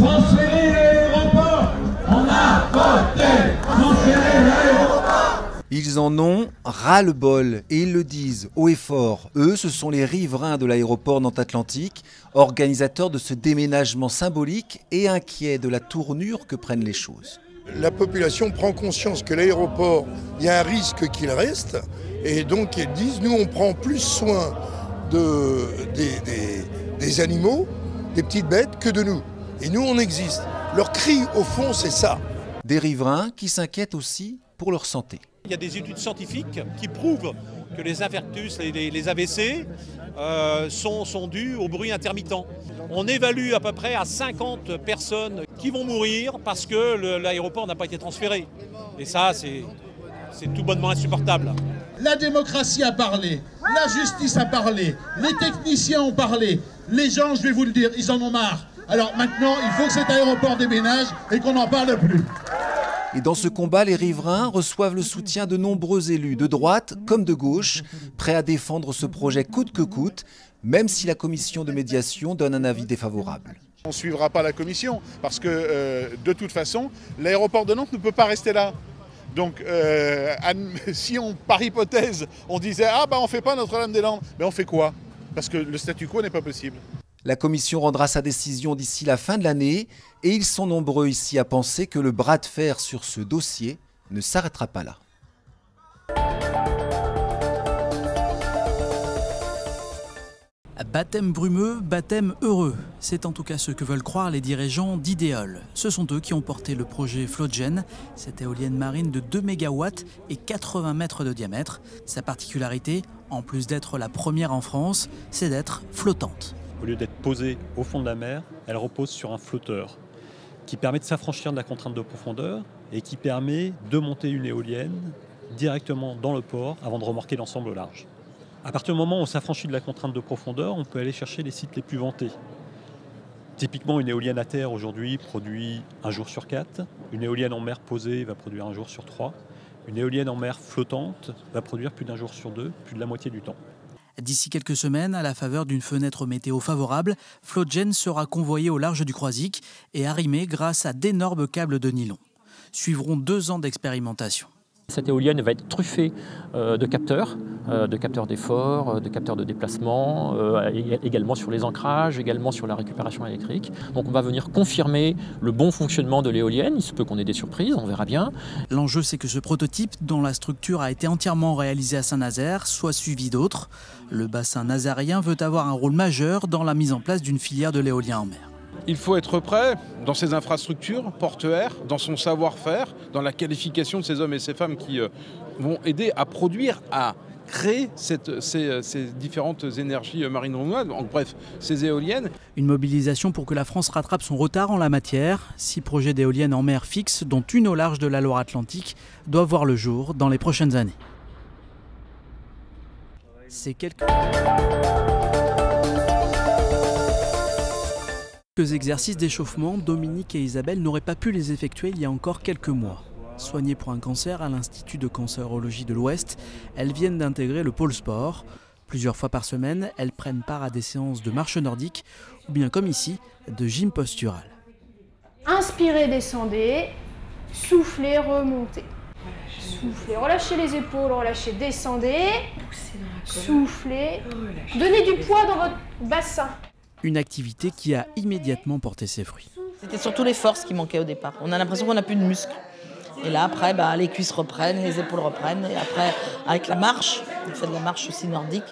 Transférer l'aéroport. On a voté. Transférer l'aéroport. Ils en ont ras-le-bol et ils le disent haut et fort. Eux, ce sont les riverains de l'aéroport Nantes-Atlantique, organisateurs de ce déménagement symbolique et inquiets de la tournure que prennent les choses. La population prend conscience que l'aéroport, il y a un risque qu'il reste, et donc ils disent, nous on prend plus soin des animaux, des petites bêtes, que de nous. Et nous on existe. Leur cri au fond c'est ça. Des riverains qui s'inquiètent aussi pour leur santé. Il y a des études scientifiques qui prouvent que les infarctus, les AVC sont dus au bruit intermittent. On évalue à peu près à 50 personnes qui vont mourir parce que l'aéroport n'a pas été transféré. Et ça, c'est tout bonnement insupportable. La démocratie a parlé, la justice a parlé, les techniciens ont parlé. Les gens, je vais vous le dire, ils en ont marre. Alors maintenant, il faut que cet aéroport déménage et qu'on n'en parle plus. Et dans ce combat, les riverains reçoivent le soutien de nombreux élus, de droite comme de gauche, prêts à défendre ce projet coûte que coûte, même si la commission de médiation donne un avis défavorable. On ne suivra pas la commission, parce que de toute façon, l'aéroport de Nantes ne peut pas rester là. Donc si par hypothèse, on disait « Ah bah on ne fait pas Notre-Dame-des-Landes », ben on fait quoi? Parce que le statu quo n'est pas possible. La commission rendra sa décision d'ici la fin de l'année et ils sont nombreux ici à penser que le bras de fer sur ce dossier ne s'arrêtera pas là. Baptême brumeux, baptême heureux. C'est en tout cas ce que veulent croire les dirigeants d'Idéol. Ce sont eux qui ont porté le projet Floatgen, cette éolienne marine de 2 MW et 80 mètres de diamètre. Sa particularité, en plus d'être la première en France, c'est d'être flottante. Au lieu d'être posée au fond de la mer, elle repose sur un flotteur qui permet de s'affranchir de la contrainte de profondeur et qui permet de monter une éolienne directement dans le port avant de remorquer l'ensemble au large. À partir du moment où on s'affranchit de la contrainte de profondeur, on peut aller chercher les sites les plus vantés. Typiquement, une éolienne à terre aujourd'hui produit 1 jour sur 4. Une éolienne en mer posée va produire 1 jour sur 3. Une éolienne en mer flottante va produire plus d'1 jour sur 2, plus de la moitié du temps. D'ici quelques semaines, à la faveur d'une fenêtre météo favorable, Floatgen sera convoyé au large du Croisic et arrimé grâce à d'énormes câbles de nylon. Suivront 2 ans d'expérimentation. Cette éolienne va être truffée de capteurs d'effort, de capteurs de déplacement, également sur les ancrages, également sur la récupération électrique. Donc on va venir confirmer le bon fonctionnement de l'éolienne. Il se peut qu'on ait des surprises, on verra bien. L'enjeu, c'est que ce prototype, dont la structure a été entièrement réalisée à Saint-Nazaire, soit suivi d'autres. Le bassin nazarien veut avoir un rôle majeur dans la mise en place d'une filière de l'éolien en mer. Il faut être prêt dans ses infrastructures portuaires, dans son savoir-faire, dans la qualification de ces hommes et ces femmes qui vont aider à produire, à créer ces différentes énergies marines renouvelables, bref, ces éoliennes. Une mobilisation pour que la France rattrape son retard en la matière. 6 projets d'éoliennes en mer fixes, dont une au large de la Loire-Atlantique, doivent voir le jour dans les prochaines années. C'est quelques exercices d'échauffement, Dominique et Isabelle n'auraient pas pu les effectuer il y a encore quelques mois. Soignées pour un cancer à l'Institut de cancérologie de l'Ouest, elles viennent d'intégrer le pôle sport. Plusieurs fois par semaine, elles prennent part à des séances de marche nordique ou bien comme ici, de gym postural. Inspirez, descendez, soufflez, remontez. Soufflez, relâchez les épaules, relâchez, descendez, soufflez, donnez du poids dans votre bassin. Une activité qui a immédiatement porté ses fruits. C'était surtout les forces qui manquaient au départ. On a l'impression qu'on n'a plus de muscles. Et là, après, les cuisses reprennent, les épaules reprennent. Et après, avec la marche, on fait de la marche aussi nordique.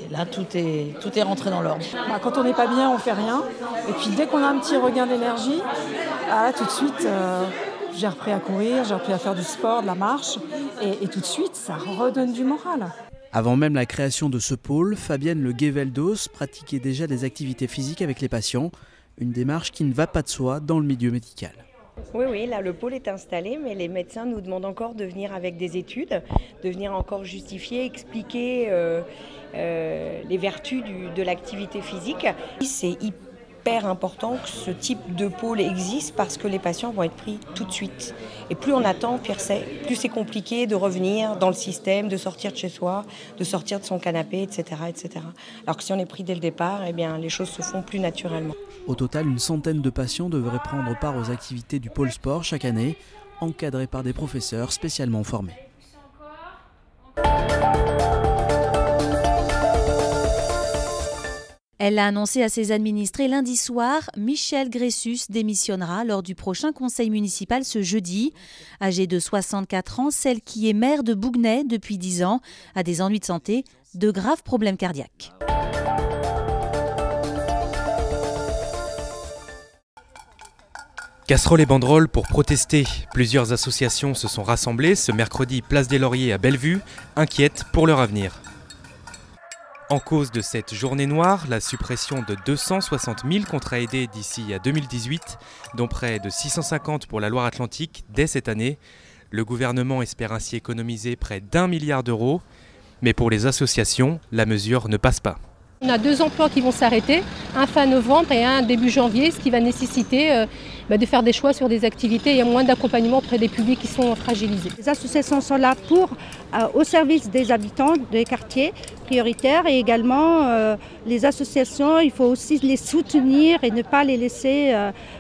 Et là, tout est rentré dans l'ordre. Quand on n'est pas bien, on ne fait rien. Et puis dès qu'on a un petit regain d'énergie, tout de suite, j'ai repris à courir, j'ai repris à faire du sport, de la marche. Et tout de suite, ça redonne du moral. Avant même la création de ce pôle, Fabienne Le Guéveldos pratiquait déjà des activités physiques avec les patients, une démarche qui ne va pas de soi dans le milieu médical. Oui, là le pôle est installé, mais les médecins nous demandent encore de venir avec des études, de venir encore justifier, expliquer les vertus de l'activité physique. C'est hyper important que ce type de pôle existe parce que les patients vont être pris tout de suite. Et plus on attend, plus c'est compliqué de revenir dans le système, de sortir de chez soi, de sortir de son canapé, etc., etc. Alors que si on est pris dès le départ, eh bien, les choses se font plus naturellement. Au total, une centaine de patients devraient prendre part aux activités du pôle sport chaque année, encadrés par des professeurs spécialement formés. Elle l'a annoncé à ses administrés lundi soir. Michel Gressus démissionnera lors du prochain conseil municipal ce jeudi. Âgée de 64 ans, celle qui est maire de Bouguenais depuis 10 ans a des ennuis de santé, de graves problèmes cardiaques. Casseroles et banderoles pour protester. Plusieurs associations se sont rassemblées ce mercredi place des Lauriers à Bellevue, inquiètes pour leur avenir. En cause de cette journée noire, la suppression de 260 000 contrats aidés d'ici à 2018, dont près de 650 pour la Loire-Atlantique dès cette année. Le gouvernement espère ainsi économiser près d'1 milliard d'euros. Mais pour les associations, la mesure ne passe pas. On a 2 emplois qui vont s'arrêter, un fin novembre et un début janvier, ce qui va nécessiter de faire des choix sur des activités et moins d'accompagnement auprès des publics qui sont fragilisés. Les associations sont là au service des habitants des quartiers prioritaires et également les associations, il faut aussi les soutenir et ne pas les laisser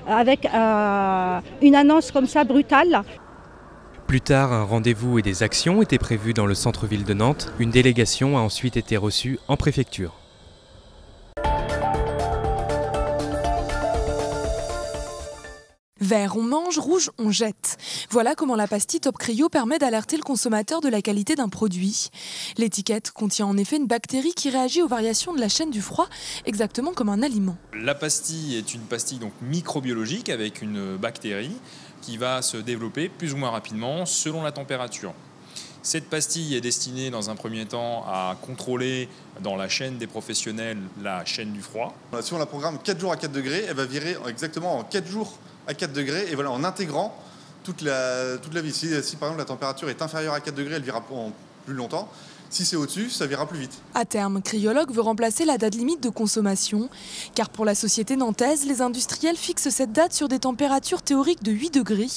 avec une annonce comme ça brutale. Plus tard, un rendez-vous et des actions étaient prévus dans le centre-ville de Nantes. Une délégation a ensuite été reçue en préfecture. Vert on mange, rouge on jette. Voilà comment la pastille Top Cryo permet d'alerter le consommateur de la qualité d'un produit. L'étiquette contient en effet une bactérie qui réagit aux variations de la chaîne du froid, exactement comme un aliment. La pastille est une pastille donc microbiologique avec une bactérie qui va se développer plus ou moins rapidement selon la température. Cette pastille est destinée dans un premier temps à contrôler dans la chaîne des professionnels la chaîne du froid. Si on la programme 4 jours à 4 degrés, elle va virer exactement en 4 jours à 4 degrés et voilà, en intégrant toute la vie. Si par exemple la température est inférieure à 4 degrés, elle virera plus longtemps. Si c'est au-dessus, ça virera plus vite. À terme, Cryologue veut remplacer la date limite de consommation, car pour la société nantaise, les industriels fixent cette date sur des températures théoriques de 8 degrés.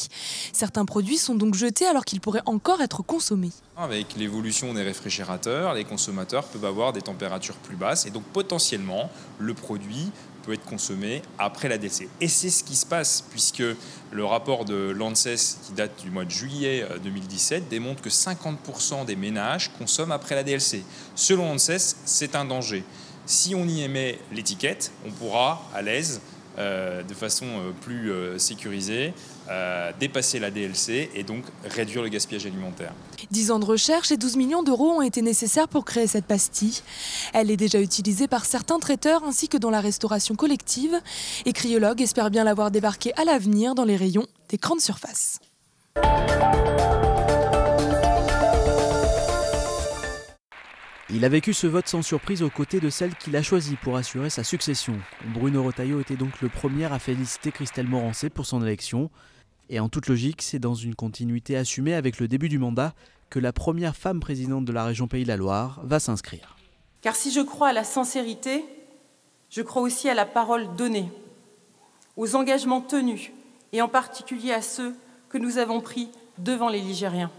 Certains produits sont donc jetés alors qu'ils pourraient encore être consommés. Avec l'évolution des réfrigérateurs, les consommateurs peuvent avoir des températures plus basses et donc potentiellement le produit peut être consommé après la DLC. Et c'est ce qui se passe puisque le rapport de l'ANSES qui date du mois de juillet 2017 démontre que 50% des ménages consomment après la DLC. Selon l'ANSES, c'est un danger. Si on y émet l'étiquette, on pourra à l'aise, de façon plus sécurisée, dépasser la DLC et donc réduire le gaspillage alimentaire. 10 ans de recherche et 12 millions d'euros ont été nécessaires pour créer cette pastille. Elle est déjà utilisée par certains traiteurs ainsi que dans la restauration collective. Et Cryologue espère bien l'avoir débarquée à l'avenir dans les rayons des grandes surfaces. Il a vécu ce vote sans surprise aux côtés de celle qu'il a choisie pour assurer sa succession. Bruno Retailleau était donc le premier à féliciter Christelle Morançais pour son élection. Et en toute logique, c'est dans une continuité assumée avec le début du mandat que la première femme présidente de la région Pays de la Loire va s'inscrire. Car si je crois à la sincérité, je crois aussi à la parole donnée, aux engagements tenus, et en particulier à ceux que nous avons pris devant les Ligériens.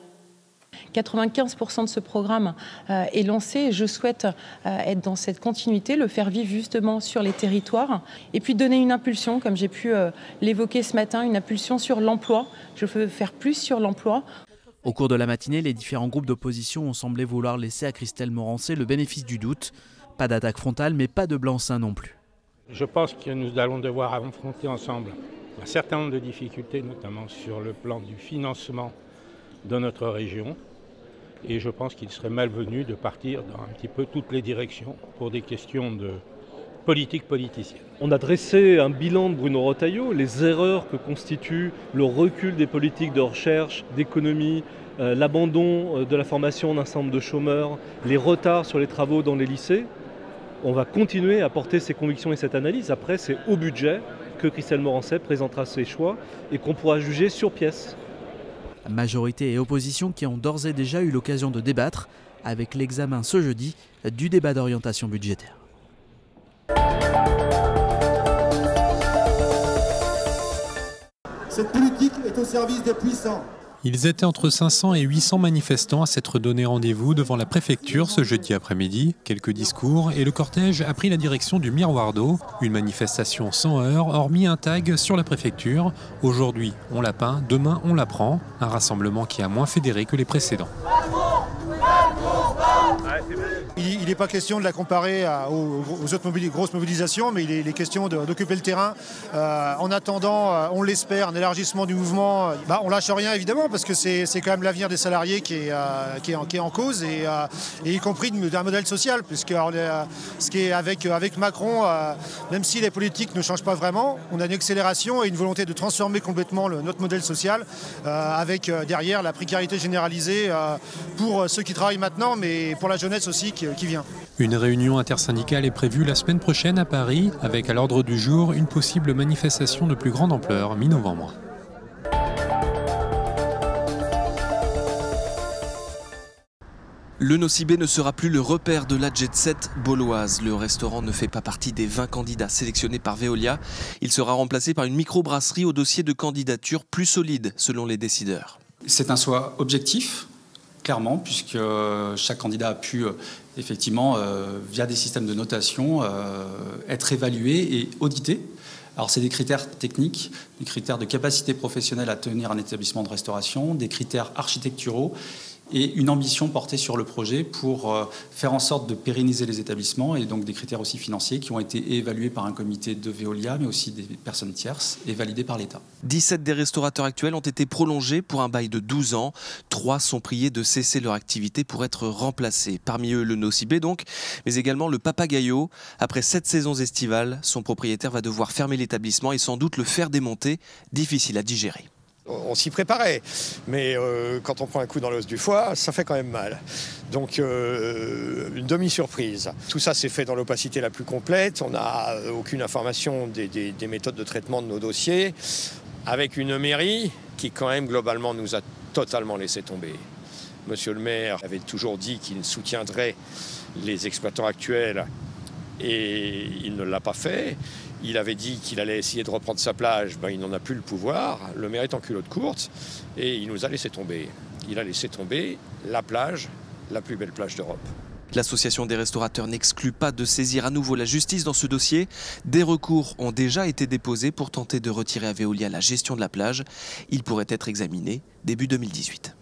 95% de ce programme est lancé et je souhaite être dans cette continuité, le faire vivre justement sur les territoires et puis donner une impulsion, comme j'ai pu l'évoquer ce matin, une impulsion sur l'emploi. Je veux faire plus sur l'emploi. Au cours de la matinée, les différents groupes d'opposition ont semblé vouloir laisser à Christelle Morançais le bénéfice du doute. Pas d'attaque frontale, mais pas de blanc-seing non plus. Je pense que nous allons devoir affronter ensemble un certain nombre de difficultés, notamment sur le plan du financement de notre région. Et je pense qu'il serait malvenu de partir dans un petit peu toutes les directions pour des questions de politique politicienne. On a dressé un bilan de Bruno Retailleau, les erreurs que constitue le recul des politiques de recherche, d'économie, l'abandon de la formation d'un certain nombre de chômeurs, les retards sur les travaux dans les lycées. On va continuer à porter ces convictions et cette analyse. Après, c'est au budget que Christelle Morançais présentera ses choix et qu'on pourra juger sur pièce. Majorité et opposition qui ont d'ores et déjà eu l'occasion de débattre avec l'examen ce jeudi du débat d'orientation budgétaire. Cette politique est au service des puissants. Ils étaient entre 500 et 800 manifestants à s'être donné rendez-vous devant la préfecture ce jeudi après-midi. Quelques discours et le cortège a pris la direction du Miroir d'eau. Une manifestation sans heurts, hormis un tag sur la préfecture. Aujourd'hui, on la peint, demain, on la prend. Un rassemblement qui a moins fédéré que les précédents. Il n'est pas question de la comparer aux autres grosses mobilisations, mais il est question d'occuper le terrain. En attendant, on l'espère, un élargissement du mouvement. On lâche rien évidemment, parce que c'est quand même l'avenir des salariés qui est en cause, et y compris d'un modèle social, puisque ce qui est avec Macron, même si les politiques ne changent pas vraiment, on a une accélération et une volonté de transformer complètement notre modèle social, avec derrière la précarité généralisée pour ceux qui travaillent maintenant, mais pour la jeunesse aussi qui vient. Une réunion intersyndicale est prévue la semaine prochaine à Paris, avec à l'ordre du jour une possible manifestation de plus grande ampleur mi-novembre. Le Nocibé ne sera plus le repère de la jet-set bauloise. Le restaurant ne fait pas partie des 20 candidats sélectionnés par Veolia. Il sera remplacé par une microbrasserie au dossier de candidature plus solide, selon les décideurs. C'est un choix objectif, clairement, puisque chaque candidat a pu effectivement, via des systèmes de notation, être évalué et audité. Alors c'est des critères techniques, des critères de capacité professionnelle à tenir un établissement de restauration, des critères architecturaux et une ambition portée sur le projet pour faire en sorte de pérenniser les établissements, et donc des critères aussi financiers qui ont été évalués par un comité de Veolia, mais aussi des personnes tierces, et validés par l'État. 17 des restaurateurs actuels ont été prolongés pour un bail de 12 ans. 3 sont priés de cesser leur activité pour être remplacés. Parmi eux, le Nocibé donc, mais également le Papagayo. Après 7 saisons estivales, son propriétaire va devoir fermer l'établissement et sans doute le faire démonter. Difficile à digérer. On s'y préparait, mais quand on prend un coup dans l'os du foie, ça fait quand même mal. Donc une demi-surprise. Tout ça s'est fait dans l'opacité la plus complète. On n'a aucune information des méthodes de traitement de nos dossiers, avec une mairie qui quand même globalement nous a totalement laissé tomber. Monsieur le maire avait toujours dit qu'il soutiendrait les exploitants actuels et il ne l'a pas fait. Il avait dit qu'il allait essayer de reprendre sa plage, il n'en a plus le pouvoir. Le maire est en culotte courte et il nous a laissé tomber. Il a laissé tomber la plage, la plus belle plage d'Europe. L'association des restaurateurs n'exclut pas de saisir à nouveau la justice dans ce dossier. Des recours ont déjà été déposés pour tenter de retirer à Veolia la gestion de la plage. Il pourrait être examiné début 2018.